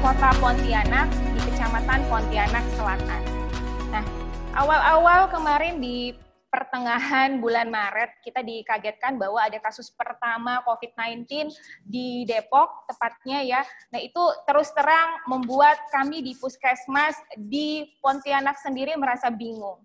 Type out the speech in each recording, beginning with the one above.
Kota Pontianak di Kecamatan Pontianak Selatan. Nah, awal-awal kemarin di pertengahan bulan Maret, kita dikagetkan bahwa ada kasus pertama COVID-19 di Depok, tepatnya ya. Nah, itu terus terang membuat kami di Puskesmas di Pontianak sendiri merasa bingung.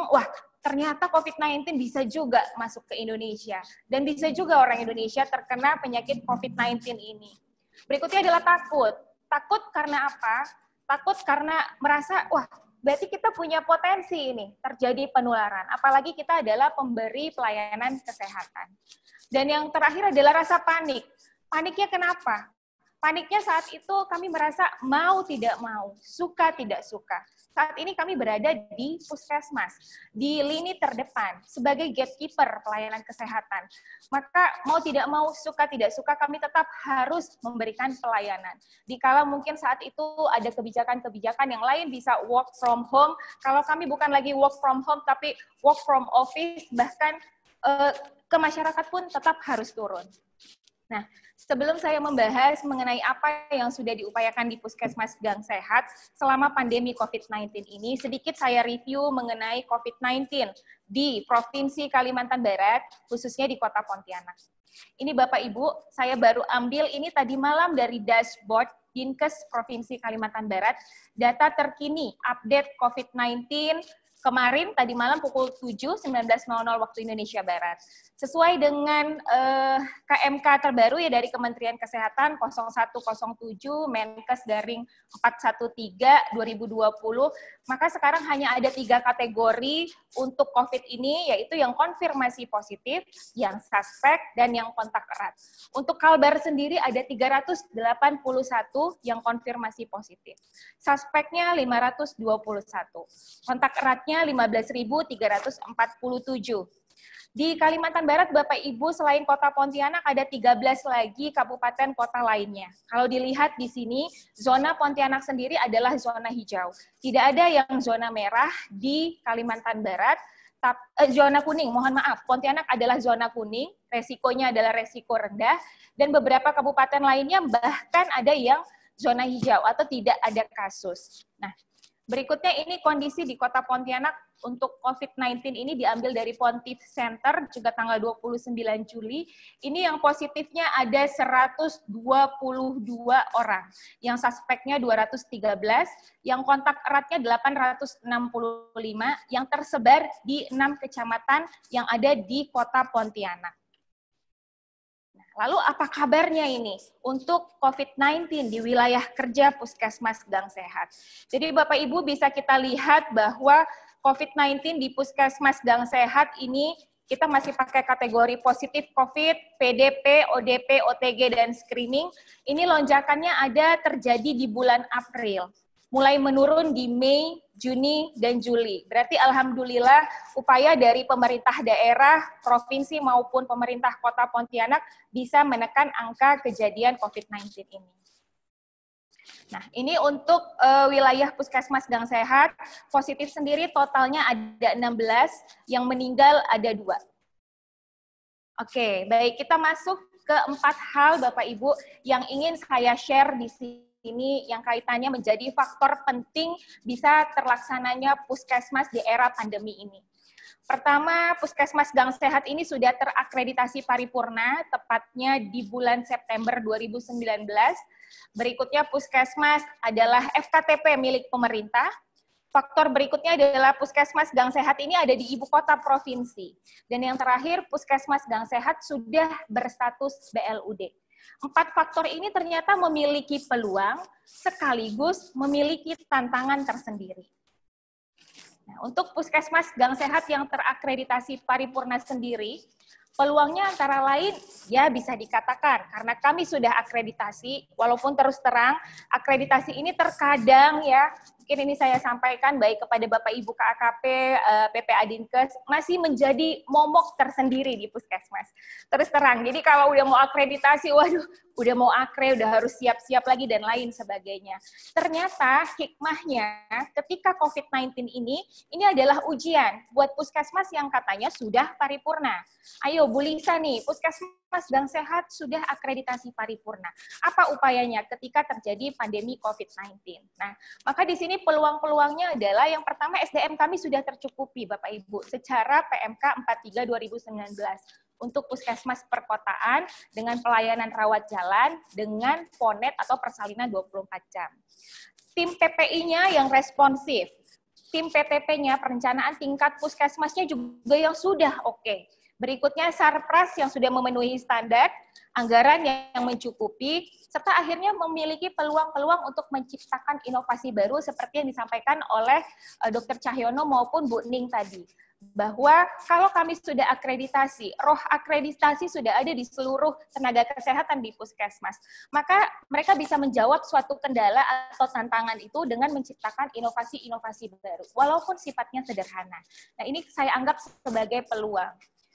Wah, ternyata COVID-19 bisa juga masuk ke Indonesia. Dan bisa juga orang Indonesia terkena penyakit COVID-19 ini. Berikutnya adalah takut. Takut karena apa? Takut karena merasa, wah, berarti kita punya potensi ini terjadi penularan. Apalagi kita adalah pemberi pelayanan kesehatan. Dan yang terakhir adalah rasa panik. Paniknya kenapa? Paniknya saat itu kami merasa mau tidak mau, suka tidak suka. Saat ini kami berada di Puskesmas, di lini terdepan, sebagai gatekeeper pelayanan kesehatan. Maka mau tidak mau, suka tidak suka, kami tetap harus memberikan pelayanan. Dikala mungkin saat itu ada kebijakan-kebijakan yang lain bisa work from home, kalau kami bukan lagi work from home, tapi work from office, bahkan ke masyarakat pun tetap harus turun. Nah, sebelum saya membahas mengenai apa yang sudah diupayakan di Puskesmas Gang Sehat selama pandemi COVID-19 ini, sedikit saya review mengenai COVID-19 di Provinsi Kalimantan Barat, khususnya di Kota Pontianak. Ini Bapak Ibu, saya baru ambil ini tadi malam dari dashboard Dinkes Provinsi Kalimantan Barat, data terkini update COVID-19 kemarin tadi malam pukul 7.19.00 waktu Indonesia Barat. Sesuai dengan KMK terbaru ya dari Kementerian Kesehatan 0107 Menkes garing 413 2020, maka sekarang hanya ada 3 kategori untuk COVID ini, yaitu yang konfirmasi positif, yang suspek, dan yang kontak erat. Untuk Kalbar sendiri ada 381 yang konfirmasi positif. Suspeknya 521. Kontak eratnya 15.347. Di Kalimantan Barat, Bapak Ibu, selain Kota Pontianak ada 13 lagi kabupaten kota lainnya. Kalau dilihat di sini, zona Pontianak sendiri adalah zona hijau. Tidak ada yang zona merah di Kalimantan Barat, zona kuning, mohon maaf, Pontianak adalah zona kuning, resikonya adalah resiko rendah, dan beberapa kabupaten lainnya bahkan ada yang zona hijau atau tidak ada kasus. Nah, berikutnya ini kondisi di Kota Pontianak untuk COVID-19 ini diambil dari Pontif Center, juga tanggal 29 Juli. Ini yang positifnya ada 122 orang, yang suspeknya 213, yang kontak eratnya 865, yang tersebar di 6 kecamatan yang ada di Kota Pontianak. Lalu apa kabarnya ini untuk COVID-19 di wilayah kerja Puskesmas Gang Sehat? Jadi Bapak Ibu bisa kita lihat bahwa COVID-19 di Puskesmas Gang Sehat ini kita masih pakai kategori positif COVID, PDP, ODP, OTG, dan screening. Ini lonjakannya ada terjadi di bulan April. Mulai menurun di Mei, Juni, dan Juli. Berarti alhamdulillah upaya dari pemerintah daerah, provinsi maupun pemerintah Kota Pontianak bisa menekan angka kejadian COVID-19 ini. Nah, ini untuk wilayah Puskesmas Gang Sehat, positif sendiri totalnya ada 16, yang meninggal ada 2. Oke, baik, kita masuk ke 4 hal Bapak Ibu yang ingin saya share di sini. Ini yang kaitannya menjadi faktor penting bisa terlaksananya Puskesmas di era pandemi ini. Pertama, Puskesmas Gang Sehat ini sudah terakreditasi paripurna, tepatnya di bulan September 2019. Berikutnya, Puskesmas adalah FKTP milik pemerintah. Faktor berikutnya adalah Puskesmas Gang Sehat ini ada di ibu kota provinsi. Dan yang terakhir, Puskesmas Gang Sehat sudah berstatus BLUD. 4 faktor ini ternyata memiliki peluang sekaligus memiliki tantangan tersendiri. Nah, untuk Puskesmas Gang Sehat yang terakreditasi paripurna sendiri, peluangnya antara lain ya bisa dikatakan karena kami sudah akreditasi, walaupun terus terang akreditasi ini terkadang ya, mungkin ini saya sampaikan baik kepada Bapak Ibu KAKP, PPA Dinkes, masih menjadi momok tersendiri di Puskesmas. Terus terang, jadi kalau udah mau akreditasi, waduh, udah mau akre, udah harus siap-siap lagi dan lain sebagainya. Ternyata hikmahnya ketika COVID-19 ini adalah ujian buat Puskesmas yang katanya sudah paripurna. Ayo ayo Bu Lisa nih, Puskesmas Gang Sehat sudah akreditasi paripurna. Apa upayanya ketika terjadi pandemi COVID-19? Nah, maka di sini peluang-peluangnya adalah yang pertama SDM kami sudah tercukupi Bapak Ibu secara PMK 43 2019 untuk puskesmas perkotaan dengan pelayanan rawat jalan dengan ponet atau persalinan 24 jam. Tim PPI-nya yang responsif. Tim PTP-nya, perencanaan tingkat puskesmasnya juga yang sudah oke. Berikutnya Sarpras yang sudah memenuhi standar, anggaran yang mencukupi, serta akhirnya memiliki peluang-peluang untuk menciptakan inovasi baru seperti yang disampaikan oleh Dr. Cahyono maupun Bu Ning tadi. Bahwa kalau kami sudah akreditasi, roh akreditasi sudah ada di seluruh tenaga kesehatan di puskesmas, maka mereka bisa menjawab suatu kendala atau tantangan itu dengan menciptakan inovasi-inovasi baru, walaupun sifatnya sederhana. Nah, ini saya anggap sebagai peluang.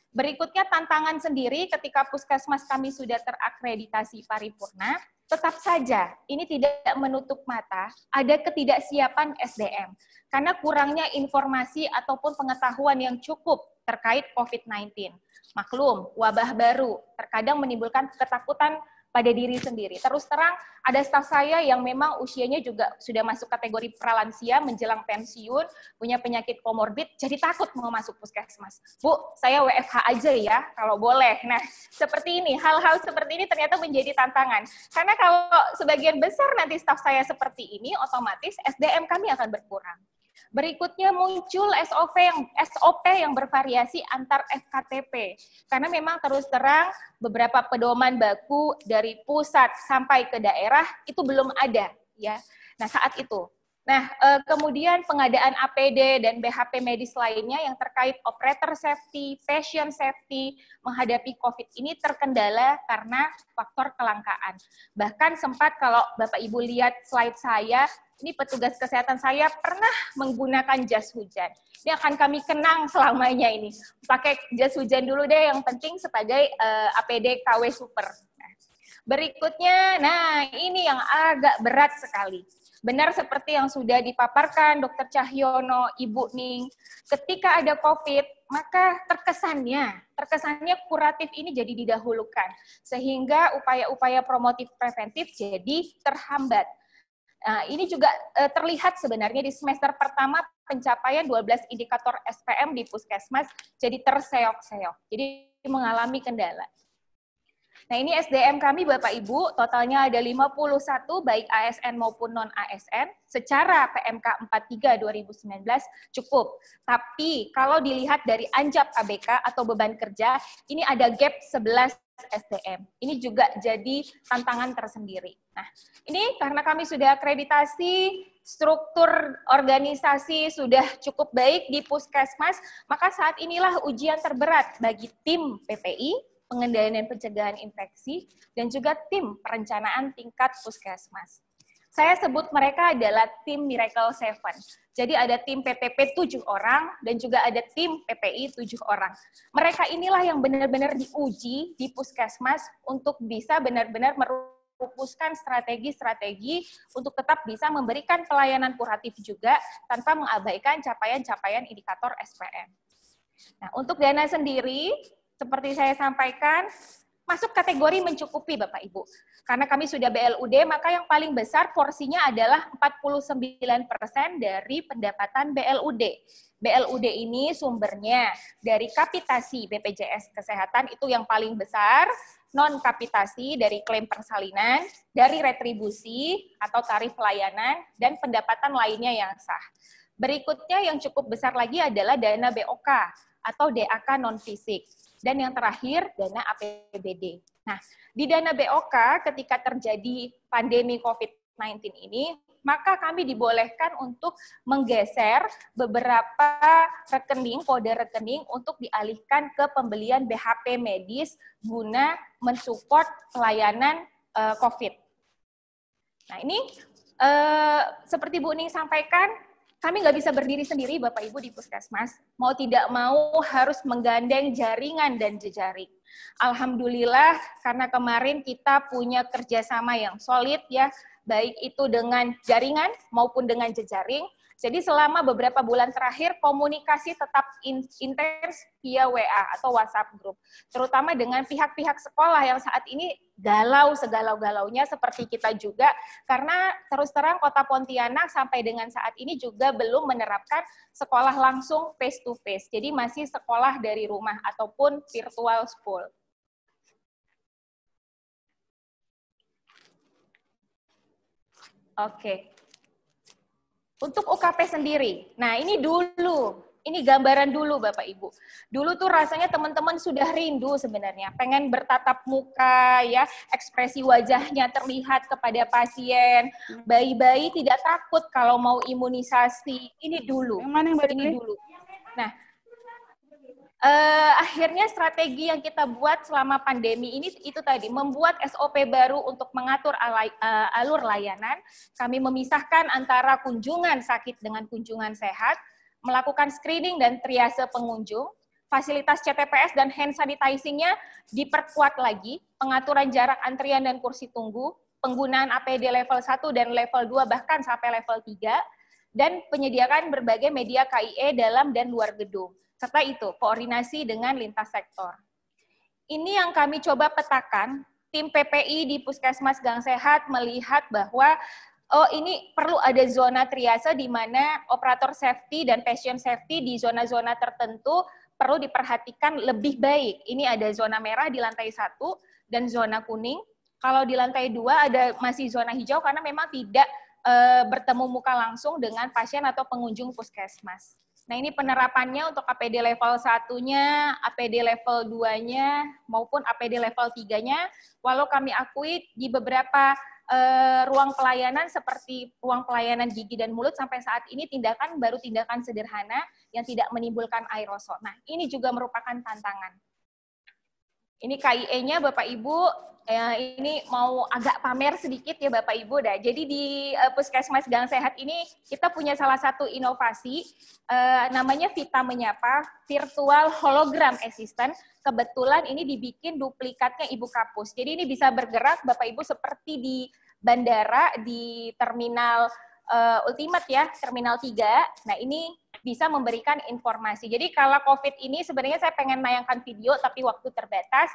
Berikutnya tantangan sendiri ketika puskesmas kami sudah terakreditasi paripurna, tetap saja ini tidak menutup mata ada ketidaksiapan SDM karena kurangnya informasi ataupun pengetahuan yang cukup terkait COVID-19. Maklum, wabah baru terkadang menimbulkan ketakutan pada diri sendiri. Terus terang, ada staf saya yang memang usianya juga sudah masuk kategori pralansia, menjelang pensiun, punya penyakit komorbid, jadi takut mau masuk puskesmas. Bu, saya WFH aja ya, kalau boleh. Nah, seperti ini, hal-hal seperti ini ternyata menjadi tantangan. Karena kalau sebagian besar nanti staf saya seperti ini, otomatis SDM kami akan berkurang. Berikutnya muncul SOP yang bervariasi antar FKTP. Karena memang terus terang beberapa pedoman baku dari pusat sampai ke daerah itu belum ada ya. Nah, saat itu. Nah, kemudian pengadaan APD dan BHP medis lainnya yang terkait operator safety, patient safety menghadapi COVID ini terkendala karena faktor kelangkaan. Bahkan sempat kalau Bapak Ibu lihat slide saya, ini petugas kesehatan saya pernah menggunakan jas hujan. Ini akan kami kenang selamanya ini. Pakai jas hujan dulu deh, yang penting sebagai APD KW Super. Nah, berikutnya, nah ini yang agak berat sekali. Benar seperti yang sudah dipaparkan Dr. Cahyono, Ibu Ning, ketika ada COVID, maka terkesannya kuratif ini jadi didahulukan, sehingga upaya-upaya promotif preventif jadi terhambat. Nah, ini juga terlihat sebenarnya di semester pertama pencapaian 12 indikator SPM di puskesmas jadi terseok-seok, jadi mengalami kendala. Nah, ini SDM kami Bapak Ibu, totalnya ada 51 baik ASN maupun non-ASN, secara PMK 43 2019 cukup. Tapi kalau dilihat dari anjap ABK atau beban kerja, ini ada gap 11 SDM. Ini juga jadi tantangan tersendiri. Nah, ini karena kami sudah akreditasi, struktur organisasi sudah cukup baik di puskesmas, maka saat inilah ujian terberat bagi tim PPI, pengendalian dan pencegahan infeksi, dan juga tim perencanaan tingkat puskesmas. Saya sebut mereka adalah tim Miracle 7. Jadi ada tim PTP 7 orang, dan juga ada tim PPI 7 orang. Mereka inilah yang benar-benar diuji di puskesmas untuk bisa benar-benar merupuskan strategi-strategi untuk tetap bisa memberikan pelayanan kuratif juga tanpa mengabaikan capaian-capaian indikator SPM. Nah, untuk dana sendiri, seperti saya sampaikan, masuk kategori mencukupi Bapak Ibu. Karena kami sudah BLUD, maka yang paling besar porsinya adalah 49% dari pendapatan BLUD. BLUD ini sumbernya dari kapitasi BPJS Kesehatan itu yang paling besar, non-kapitasi dari klaim persalinan, dari retribusi atau tarif pelayanan, dan pendapatan lainnya yang sah. Berikutnya yang cukup besar lagi adalah dana BOK atau DAK non-fisik. Dan yang terakhir, dana APBD. Nah, di dana BOK ketika terjadi pandemi COVID-19 ini, maka kami dibolehkan untuk menggeser beberapa rekening, kode rekening untuk dialihkan ke pembelian BHP medis guna mensupport pelayanan COVID. Nah, ini seperti Bu Ning sampaikan, kami nggak bisa berdiri sendiri, Bapak Ibu di puskesmas. Mau tidak mau harus menggandeng jaringan dan jejaring. Alhamdulillah, karena kemarin kita punya kerjasama yang solid ya, baik itu dengan jaringan maupun dengan jejaring. Jadi selama beberapa bulan terakhir komunikasi tetap intens via WA atau WhatsApp group, terutama dengan pihak-pihak sekolah yang saat ini galau segalau-galaunya seperti kita juga, karena terus terang Kota Pontianak sampai dengan saat ini juga belum menerapkan sekolah langsung face to face. Jadi masih sekolah dari rumah ataupun virtual school. Oke. Untuk UKP sendiri, nah ini gambaran dulu Bapak Ibu. Dulu tuh rasanya teman-teman sudah rindu sebenarnya, pengen bertatap muka ya, ekspresi wajahnya terlihat kepada pasien, bayi-bayi tidak takut kalau mau imunisasi, ini dulu. Ini dulu. Nah, akhirnya strategi yang kita buat selama pandemi ini itu tadi, membuat SOP baru untuk mengatur alur layanan. Kami memisahkan antara kunjungan sakit dengan kunjungan sehat, melakukan screening dan triase pengunjung, fasilitas CTPS dan hand sanitizing-nya diperkuat lagi, pengaturan jarak antrian dan kursi tunggu, penggunaan APD level 1 dan level 2 bahkan sampai level 3, dan penyediaan berbagai media KIE dalam dan luar gedung. Serta itu, koordinasi dengan lintas sektor. Ini yang kami coba petakan, tim PPI di Puskesmas Gang Sehat melihat bahwa ini perlu ada zona triase di mana operator safety dan patient safety di zona-zona tertentu perlu diperhatikan lebih baik. Ini ada zona merah di lantai 1 dan zona kuning. Kalau di lantai 2 ada masih zona hijau karena memang tidak bertemu muka langsung dengan pasien atau pengunjung puskesmas. Nah, ini penerapannya untuk APD level 1-nya, APD level 2-nya, maupun APD level 3-nya, walau kami akui di beberapa ruang pelayanan seperti ruang pelayanan gigi dan mulut sampai saat ini baru tindakan sederhana yang tidak menimbulkan aerosol. Nah, ini juga merupakan tantangan. Ini KIE-nya Bapak Ibu, ini mau agak pamer sedikit ya Bapak Ibu dah. Jadi di Puskesmas Gang Sehat ini kita punya salah satu inovasi namanya Vita Menyapa Virtual Hologram Assistant. Kebetulan ini dibikin duplikatnya Ibu Kapus. Jadi ini bisa bergerak Bapak Ibu seperti di bandara di terminal Ultimate ya, terminal 3. Nah, ini bisa memberikan informasi. Jadi kalau COVID ini sebenarnya saya pengen menayangkan video tapi waktu terbatas.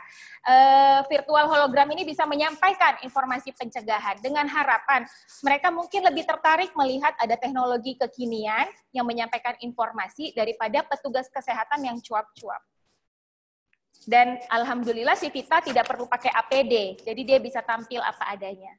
Virtual hologram ini bisa menyampaikan informasi pencegahan dengan harapan mereka mungkin lebih tertarik melihat ada teknologi kekinian yang menyampaikan informasi daripada petugas kesehatan yang cuap-cuap. Dan alhamdulillah si Vita tidak perlu pakai APD, jadi dia bisa tampil apa adanya.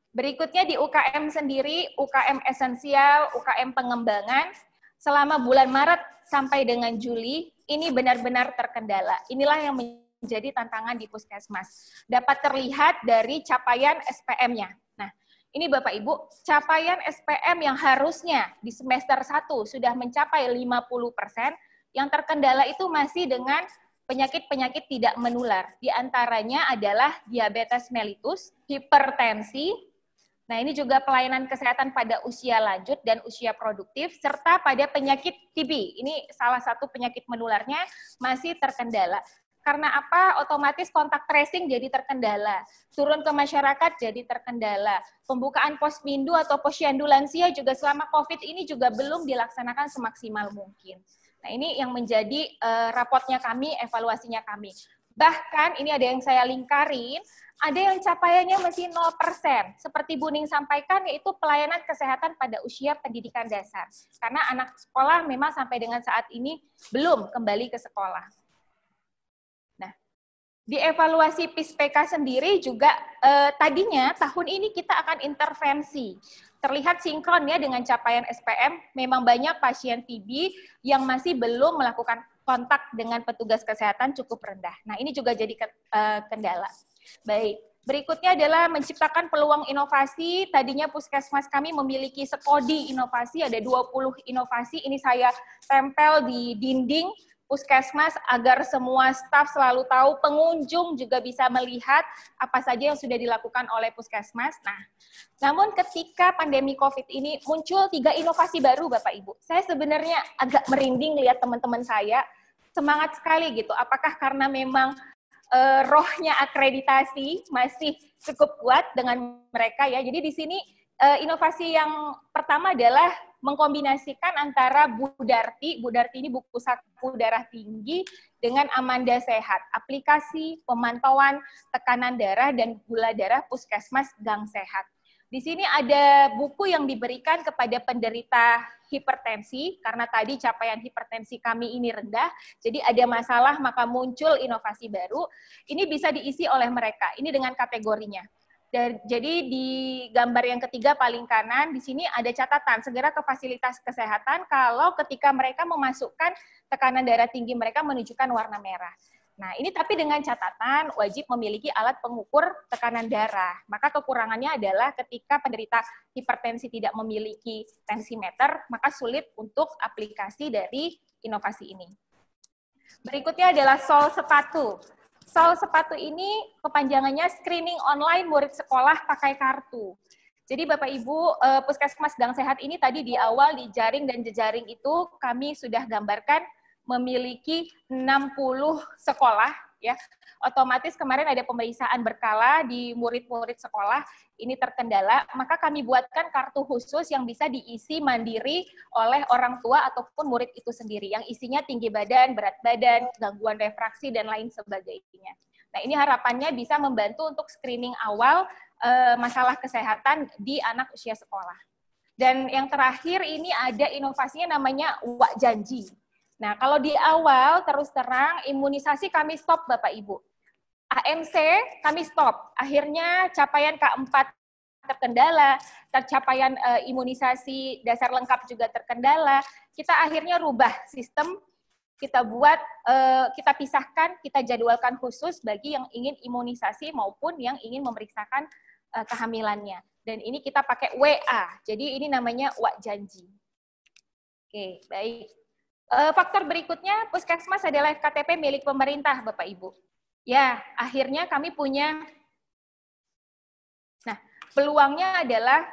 Berikutnya di UKM sendiri, UKM esensial, UKM pengembangan, selama bulan Maret sampai dengan Juli, ini benar-benar terkendala. Inilah yang menjadi tantangan di Puskesmas. Dapat terlihat dari capaian SPM-nya. Nah, ini Bapak Ibu, capaian SPM yang harusnya di semester 1 sudah mencapai 50%, yang terkendala itu masih dengan penyakit-penyakit tidak menular. Di antaranya adalah diabetes mellitus, hipertensi. Nah, ini juga pelayanan kesehatan pada usia lanjut dan usia produktif, serta pada penyakit TB. Ini salah satu penyakit menularnya masih terkendala. Karena apa? Otomatis kontak tracing jadi terkendala. Turun ke masyarakat jadi terkendala. Pembukaan posmindu atau posyandu lansia juga selama COVID ini juga belum dilaksanakan semaksimal mungkin. Nah, ini yang menjadi raportnya kami, evaluasinya kami. Bahkan ini ada yang saya lingkarin, ada yang capaiannya masih 0%. Seperti Bu Ning sampaikan, yaitu pelayanan kesehatan pada usia pendidikan dasar. Karena anak sekolah memang sampai dengan saat ini belum kembali ke sekolah. Nah, di evaluasi PISPK sendiri juga tadinya tahun ini kita akan intervensi. Terlihat sinkron ya dengan capaian SPM, memang banyak pasien TB yang masih belum melakukan kontak dengan petugas kesehatan cukup rendah. Nah, ini juga jadi kendala. Baik, berikutnya adalah menciptakan peluang inovasi. Tadinya Puskesmas kami memiliki sekodi inovasi, ada 20 inovasi. Ini saya tempel di dinding Puskesmas agar semua staf selalu tahu, pengunjung juga bisa melihat apa saja yang sudah dilakukan oleh Puskesmas. Nah, namun ketika pandemi COVID ini muncul 3 inovasi baru Bapak Ibu. Saya sebenarnya agak merinding lihat teman-teman saya, semangat sekali gitu. Apakah karena memang rohnya akreditasi masih cukup kuat dengan mereka ya. Jadi di sini inovasi yang pertama adalah mengkombinasikan antara Bu Darti ini buku saku darah tinggi, dengan Amanda Sehat, aplikasi pemantauan tekanan darah dan gula darah Puskesmas Gang Sehat. Di sini ada buku yang diberikan kepada penderita hipertensi, karena tadi capaian hipertensi kami ini rendah, jadi ada masalah maka muncul inovasi baru. Ini bisa diisi oleh mereka, ini dengan kategorinya. Jadi di gambar yang ketiga paling kanan, di sini ada catatan, segera ke fasilitas kesehatan kalau ketika mereka memasukkan tekanan darah tinggi mereka menunjukkan warna merah. Nah, ini tapi dengan catatan wajib memiliki alat pengukur tekanan darah. Maka kekurangannya adalah ketika penderita hipertensi tidak memiliki tensimeter, maka sulit untuk aplikasi dari inovasi ini. Berikutnya adalah sol sepatu. Sol sepatu ini kepanjangannya screening online murid sekolah pakai kartu. Jadi Bapak Ibu, Puskesmas Gang Sehat ini tadi di awal di jaring dan jejaring itu kami sudah gambarkan memiliki 60 sekolah, ya. Otomatis kemarin ada pemeriksaan berkala di murid-murid sekolah, ini terkendala, maka kami buatkan kartu khusus yang bisa diisi mandiri oleh orang tua ataupun murid itu sendiri, yang isinya tinggi badan, berat badan, gangguan refraksi, dan lain sebagainya. Nah, ini harapannya bisa membantu untuk screening awal masalah kesehatan di anak usia sekolah. Dan yang terakhir ini ada inovasinya namanya Wak Janji. Nah, kalau di awal terus terang imunisasi kami stop Bapak Ibu. ANC kami stop. Akhirnya capaian K4 terkendala, capaian imunisasi dasar lengkap juga terkendala. Kita akhirnya rubah sistem, kita buat, kita pisahkan, kita jadwalkan khusus bagi yang ingin imunisasi maupun yang ingin memeriksakan kehamilannya. Dan ini kita pakai WA, jadi ini namanya Wak Janji. Oke, baik. Faktor berikutnya, Puskesmas adalah KTP milik pemerintah, Bapak Ibu. Ya, akhirnya kami punya, nah, peluangnya adalah,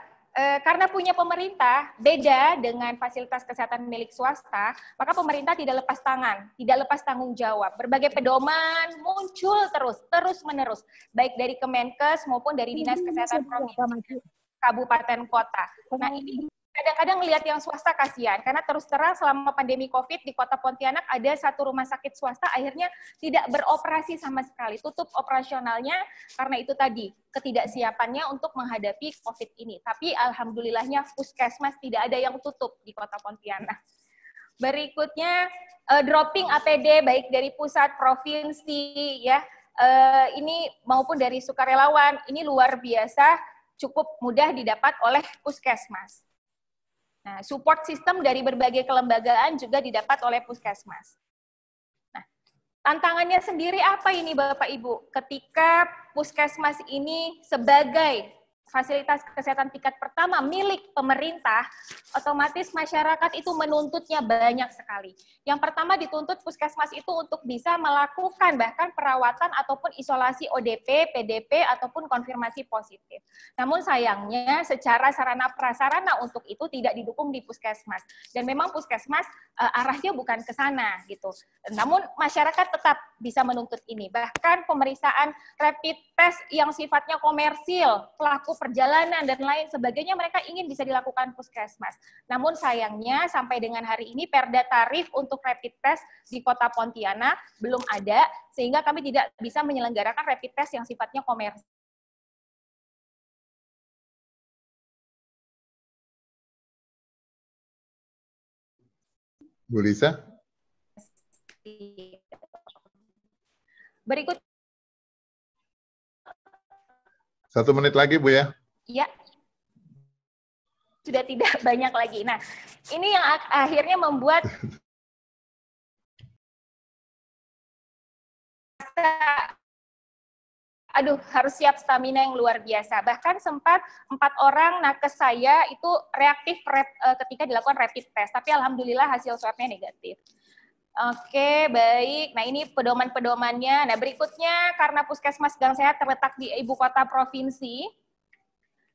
karena punya pemerintah, beda dengan fasilitas kesehatan milik swasta, maka pemerintah tidak lepas tangan, tidak lepas tanggung jawab. Berbagai pedoman muncul terus-menerus, baik dari Kemenkes maupun dari Dinas Kesehatan Provinsi, kabupaten, kota. Nah, ini kadang-kadang melihat yang swasta kasihan, karena terus terang selama pandemi COVID di Kota Pontianak ada satu rumah sakit swasta akhirnya tidak beroperasi sama sekali, tutup operasionalnya karena itu tadi, ketidaksiapannya untuk menghadapi COVID ini. Tapi alhamdulillahnya Puskesmas tidak ada yang tutup di Kota Pontianak. Berikutnya, dropping APD baik dari pusat, provinsi, ya, ini maupun dari sukarelawan, ini luar biasa, cukup mudah didapat oleh Puskesmas. Nah, support system dari berbagai kelembagaan juga didapat oleh Puskesmas. Nah, tantangannya sendiri apa ini Bapak Ibu? Ketika Puskesmas ini sebagai fasilitas kesehatan tingkat pertama milik pemerintah, otomatis masyarakat itu menuntutnya banyak sekali. Yang pertama dituntut Puskesmas itu untuk bisa melakukan bahkan perawatan ataupun isolasi ODP, PDP, ataupun konfirmasi positif. Namun sayangnya secara sarana prasarana untuk itu tidak didukung di Puskesmas. Dan memang Puskesmas arahnya bukan ke sana gitu. Namun masyarakat tetap bisa menuntut ini. Bahkan pemeriksaan rapid test yang sifatnya komersil, pelaku perjalanan dan lain sebagainya mereka ingin bisa dilakukan Puskesmas. Namun sayangnya sampai dengan hari ini perda tarif untuk rapid test di Kota Pontianak belum ada, sehingga kami tidak bisa menyelenggarakan rapid test yang sifatnya komersil. Bu Lisa? Berikut. 1 menit lagi, Bu, ya? Iya. Sudah tidak banyak lagi. Nah, ini yang akhirnya membuat harus siap stamina yang luar biasa. Bahkan sempat 4 orang nakes saya itu reaktif ketika dilakukan rapid test, tapi alhamdulillah hasil swabnya negatif. Oke, baik. Nah, ini pedoman-pedomannya. Nah, berikutnya karena Puskesmas Gang Sehat terletak di ibu kota provinsi,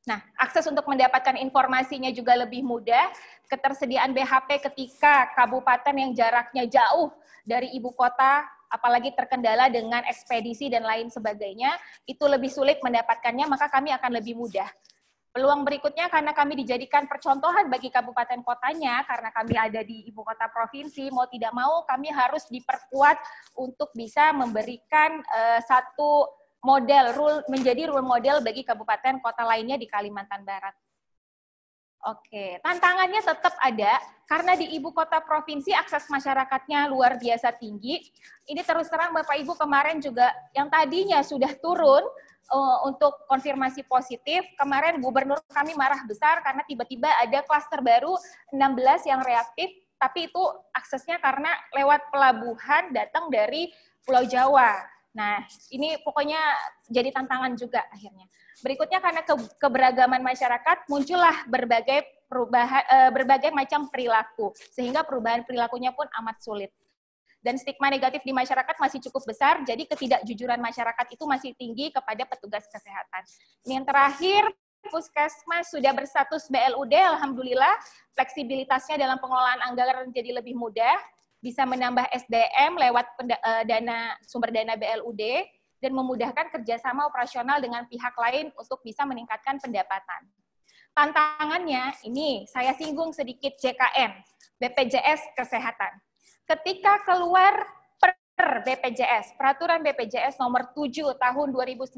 nah, akses untuk mendapatkan informasinya juga lebih mudah. Ketersediaan BHP ketika kabupaten yang jaraknya jauh dari ibu kota, apalagi terkendala dengan ekspedisi dan lain sebagainya, itu lebih sulit mendapatkannya, maka kami akan lebih mudah. Peluang berikutnya karena kami dijadikan percontohan bagi kabupaten kotanya, karena kami ada di ibu kota provinsi, mau tidak mau kami harus diperkuat untuk bisa memberikan satu model, menjadi role model bagi kabupaten kota lainnya di Kalimantan Barat. Oke, tantangannya tetap ada, karena di ibu kota provinsi akses masyarakatnya luar biasa tinggi. Ini terus terang Bapak Ibu kemarin juga yang tadinya sudah turun, untuk konfirmasi positif, kemarin gubernur kami marah besar karena tiba-tiba ada klaster baru 16 yang reaktif, tapi itu aksesnya karena lewat pelabuhan datang dari Pulau Jawa. Nah, ini pokoknya jadi tantangan juga akhirnya. Berikutnya karena keberagaman masyarakat, muncullah berbagai macam perilaku, sehingga perubahan perilakunya pun amat sulit. Dan stigma negatif di masyarakat masih cukup besar, jadi ketidakjujuran masyarakat itu masih tinggi kepada petugas kesehatan. Ini yang terakhir, Puskesmas sudah berstatus BLUD, alhamdulillah fleksibilitasnya dalam pengelolaan anggaran jadi lebih mudah, bisa menambah SDM lewat sumber dana BLUD, dan memudahkan kerjasama operasional dengan pihak lain untuk bisa meningkatkan pendapatan. Tantangannya, ini saya singgung sedikit JKN, BPJS Kesehatan. Ketika keluar BPJS, Peraturan BPJS nomor 7 tahun 2019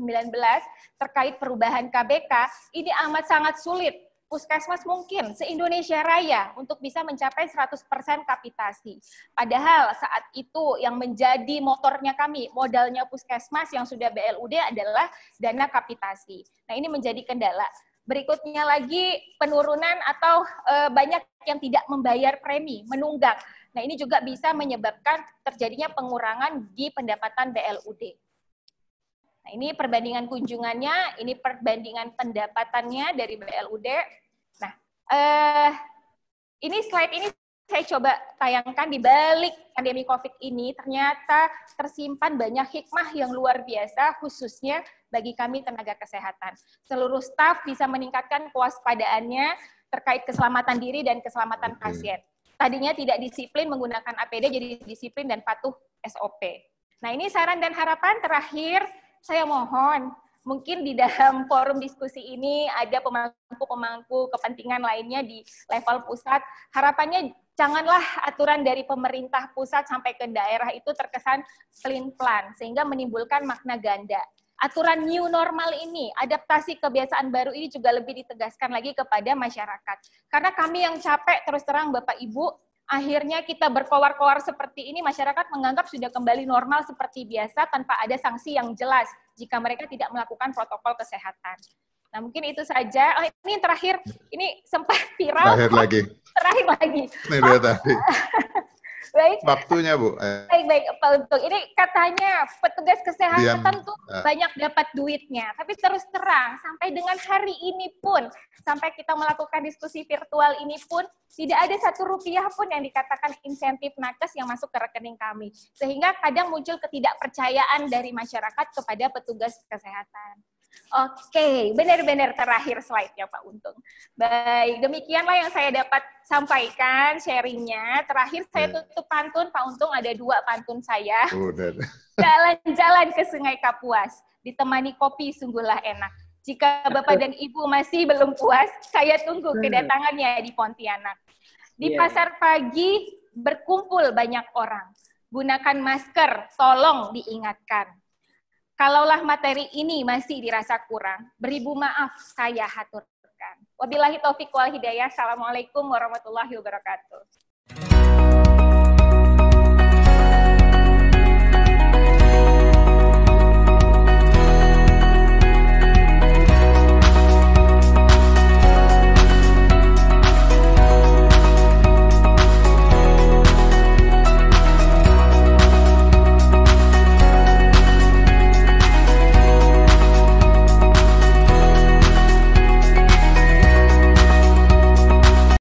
terkait perubahan KBK, ini amat sangat sulit. Puskesmas mungkin se-Indonesia Raya untuk bisa mencapai 100% kapitasi. Padahal saat itu yang menjadi motornya kami, modalnya Puskesmas yang sudah BLUD adalah dana kapitasi. Nah, ini menjadi kendala. Berikutnya lagi penurunan atau banyak yang tidak membayar premi, menunggak. Nah, ini juga bisa menyebabkan terjadinya pengurangan di pendapatan BLUD. Nah, ini perbandingan kunjungannya, ini perbandingan pendapatannya dari BLUD. Nah, ini slide ini saya coba tayangkan di balik pandemi COVID ini, ternyata tersimpan banyak hikmah yang luar biasa, khususnya bagi kami tenaga kesehatan. Seluruh staf bisa meningkatkan kewaspadaannya terkait keselamatan diri dan keselamatan pasien. Tadinya tidak disiplin menggunakan APD, jadi disiplin dan patuh SOP. Nah, ini saran dan harapan terakhir, saya mohon, mungkin di dalam forum diskusi ini ada pemangku-pemangku kepentingan lainnya di level pusat. Harapannya janganlah aturan dari pemerintah pusat sampai ke daerah itu terkesan pelin-pelan, sehingga menimbulkan makna ganda. Aturan new normal ini, adaptasi kebiasaan baru ini juga lebih ditegaskan lagi kepada masyarakat. Karena kami yang capek, terus terang Bapak Ibu, akhirnya kita berkoar-koar seperti ini, masyarakat menganggap sudah kembali normal seperti biasa tanpa ada sanksi yang jelas jika mereka tidak melakukan protokol kesehatan. Nah, mungkin itu saja. Oh, ini terakhir, ini sempat viral. Terakhir lagi. Ini dia tadi. Baik. Waktunya, Bu. Baik, Pak Untung. Ini katanya petugas kesehatan tuh banyak dapat duitnya. Tapi terus terang, sampai dengan hari ini pun, sampai kita melakukan diskusi virtual ini pun, tidak ada Rp1 pun yang dikatakan insentif nakes yang masuk ke rekening kami. Sehingga kadang muncul ketidakpercayaan dari masyarakat kepada petugas kesehatan. Oke, benar-benar terakhir slide-nya Pak Untung. Baik, demikianlah yang saya dapat sampaikan sharingnya. Terakhir saya tutup pantun, Pak Untung, ada 2 pantun saya. Jalan-jalan ke Sungai Kapuas, ditemani kopi sungguhlah enak. Jika Bapak dan Ibu masih belum puas, saya tunggu kedatangannya di Pontianak. Di pasar pagi berkumpul banyak orang. Gunakan masker, tolong diingatkan. Kalaulah materi ini masih dirasa kurang, beribu maaf saya haturkan. Wabillahi taufiq wal hidayah. Assalamualaikum warahmatullahi wabarakatuh.